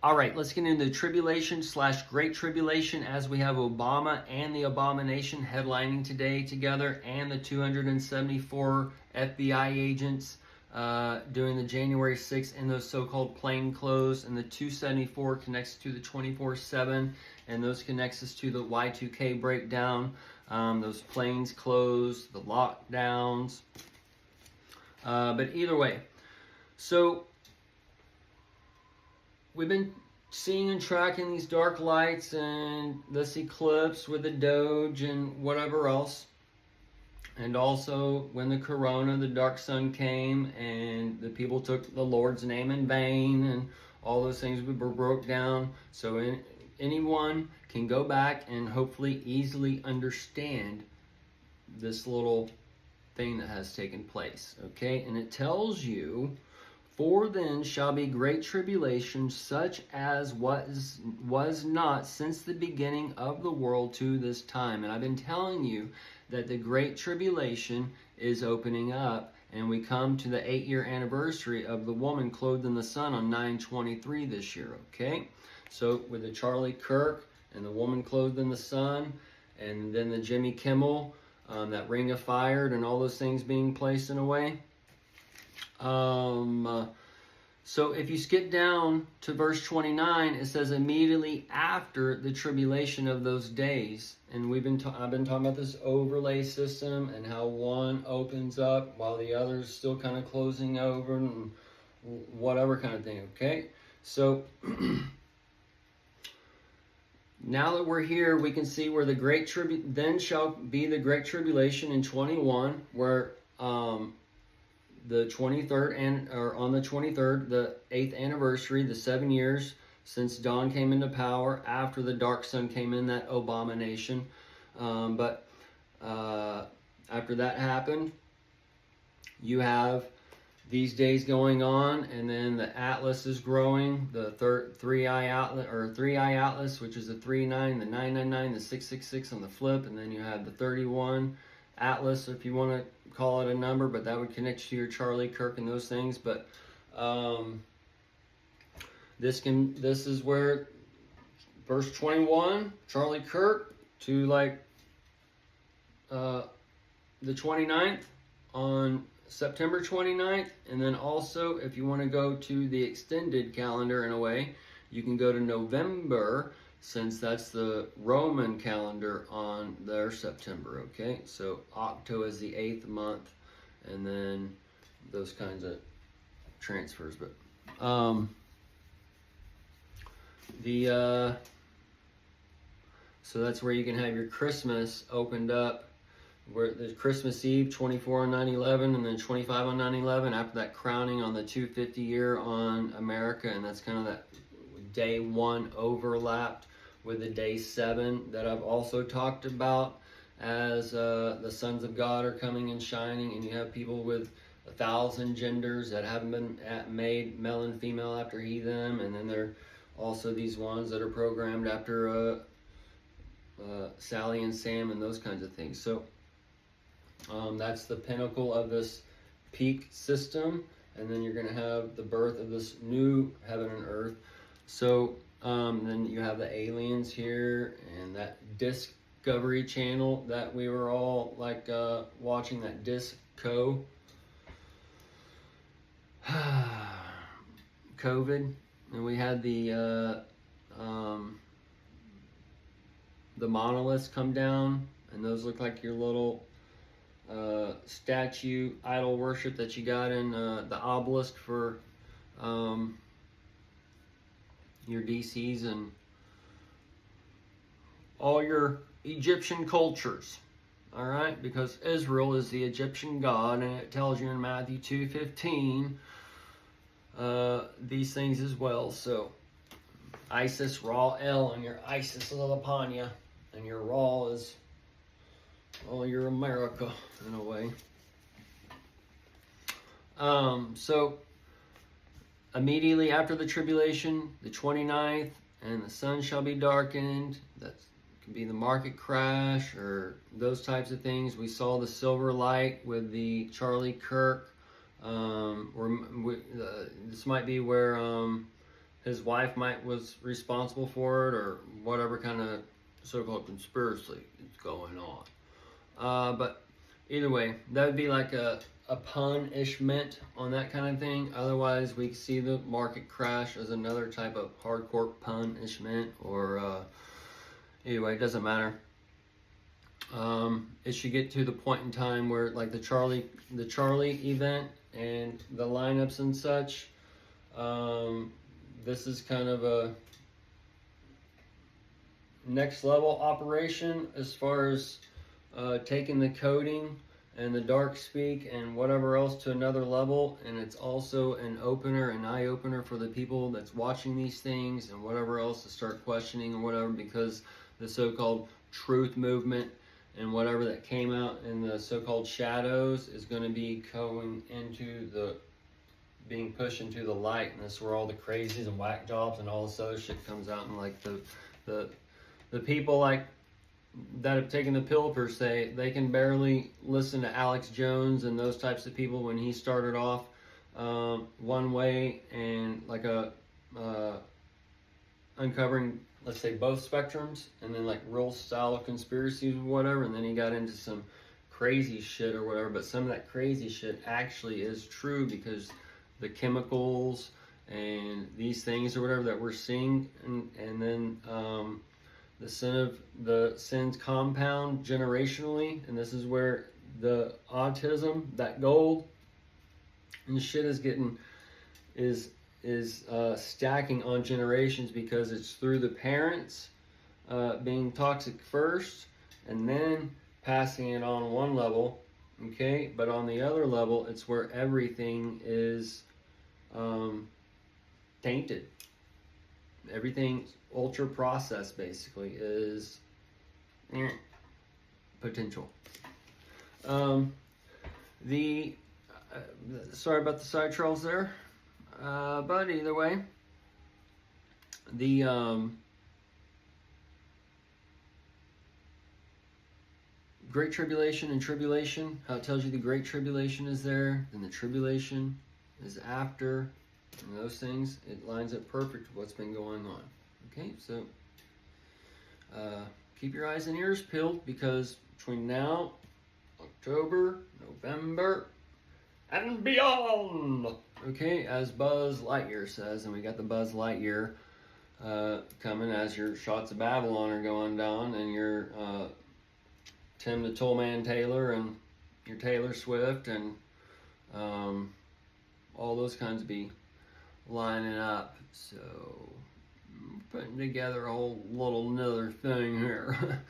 All right, let's get into the tribulation / Great Tribulation, as we have Obama and the Abomination headlining today together, and the 274 FBI agents during the January 6th in those so-called plain clothes, and the 274 connects to the 24/7, and those connects us to the Y2K breakdown, those planes closed, the lockdowns. But either way, so we've been seeing and tracking these dark lights and this eclipse with the Doge and whatever else. And also when the Corona, the dark sun came and the people took the Lord's name in vain, and all those things were broke down. So anyone can go back and hopefully easily understand this little thing that has taken place. Okay, and it tells you, for then shall be great tribulation, such as was not since the beginning of the world to this time. And I've been telling you that the great tribulation is opening up, and we come to the 8-year anniversary of the woman clothed in the sun on 9/23 this year. Okay, so with the Charlie Kirk and the woman clothed in the sun, and then the Jimmy Kimmel, that Ring of Fire, and all those things being placed in a way. So if you skip down to verse 29, it says immediately after the tribulation of those days. And I've been talking about this overlay system and how one opens up while the other's still kind of closing over and whatever kind of thing. Okay, so now that we're here, we can see where the then shall be the great tribulation in 21, where the 23rd, or on the 23rd, the 8th anniversary, the 7 years since Dawn came into power after the dark sun came in, that abomination. But after that happened, you have these days going on, and then the Atlas is growing, the three-eye Atlas, which is the 39, the 999, the 666 on the flip, and then you have the 31 Atlas, if you want to call it a number, but that would connect you to your Charlie Kirk and those things. But this is where verse 21, Charlie Kirk, to like the 29th on September 29th, and then also if you want to go to the extended calendar in a way, you can go to November, since that's the Roman calendar on their September. Okay, so Octo is the 8th month, and then those kinds of transfers. But so that's where you can have your Christmas opened up, where there's Christmas Eve 24 on 9/11, and then 25 on 9/11 after that crowning on the 250 year on America, and that's kind of that day 1 overlapped with the day 7 that I've also talked about, as the sons of God are coming and shining, and you have people with 1,000 genders that haven't been made male and female after he them, and then there are also these ones that are programmed after Sally and Sam and those kinds of things. So that's the pinnacle of this peak system, and then you're going to have the birth of this new heaven and earth. So then you have the aliens here, and that Discovery Channel that we were all like watching, that Disco. COVID, and we had the monoliths come down, and those look like your little statue idol worship that you got in the obelisk for your DCs and all your Egyptian cultures. All right, because Israel is the Egyptian god, and it tells you in Matthew 2:15 these things as well. So Isis, Ra, El, and your Isis is upon you, and your Ra is, well, your America in a way. So immediately after the tribulation, the 29th, and the sun shall be darkened. That can be the market crash or those types of things. We saw the silver light with the Charlie Kirk. This might be where his wife was responsible for it, or whatever kind of so-called conspiracy is going on. But either way, that would be like a punishment on that kind of thing. Otherwise, we see the market crash as another type of hardcore punishment, or anyway, it doesn't matter. It should get to the point in time where, like the Charlie event and the lineups and such. This is kind of a next level operation as far as taking the coding and the dark speak and whatever else to another level. And it's also an opener, an eye opener for the people that's watching these things and whatever else to start questioning or whatever, because the so-called truth movement and whatever that came out in the so-called shadows is going to be going into the being pushed into the light, and that's where all the crazies and whack jobs and all this other shit comes out. And like the people like that have taken the pill per se, they can barely listen to Alex Jones and those types of people when he started off one way and like uncovering, let's say, both spectrums, and then like real style conspiracies or whatever, and then he got into some crazy shit or whatever. But some of that crazy shit actually is true, because the chemicals and these things or whatever that we're seeing, and then the sins compound generationally, and this is where the autism, that gold and shit is stacking on generations, because it's through the parents being toxic first and then passing it on one level, okay? But on the other level, it's where everything is tainted. Everything ultra processed basically is potential. Sorry about the side trolls there, but either way, the Great Tribulation and Tribulation, how it tells you the Great Tribulation is there, then the Tribulation is after, and those things, it lines up perfect with what's been going on. Okay, so keep your eyes and ears peeled, because between now, October, November, and beyond, okay, as Buzz Lightyear says, and we got the Buzz Lightyear coming as your Shots of Babylon are going down, and your Tim the Toolman Taylor, and your Taylor Swift, and all those kinds of be lining up. So I'm putting together a whole little another thing here.